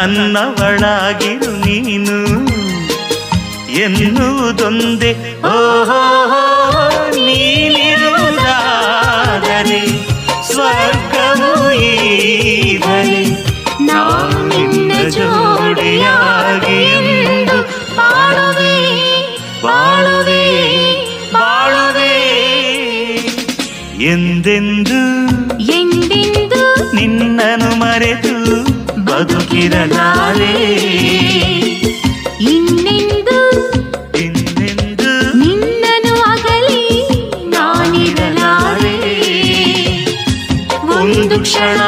ನನ್ನವಳಾಗಿರು ನೀನು ಎನ್ನುವುದೊಂದೇ. ಓಹೋ ನೀನಿರುವುದಾದರೆ ಸ್ವರ್ಗವು ಈಗಲೇ ನಾನು ನಿನ್ನ ಜೋಡಿಯಾಗಿ ಎಂದು ಬಾಳುವೆ ಬಾಳುವೆ ಬಾಳುವೆ ಎಂದೆಂದು ಎಂದೆಂದು ನಿನ್ನನ್ನು ಮರೆತು ಬದುಕಿರಲಾರೆ. ಇನ್ನೆಂದು ಇನ್ನೆಂದು ನಿನ್ನನ್ನು ಅಗಲಿ ನಾನಿರಲಾರೆ. ಒಂದು ಕ್ಷಣ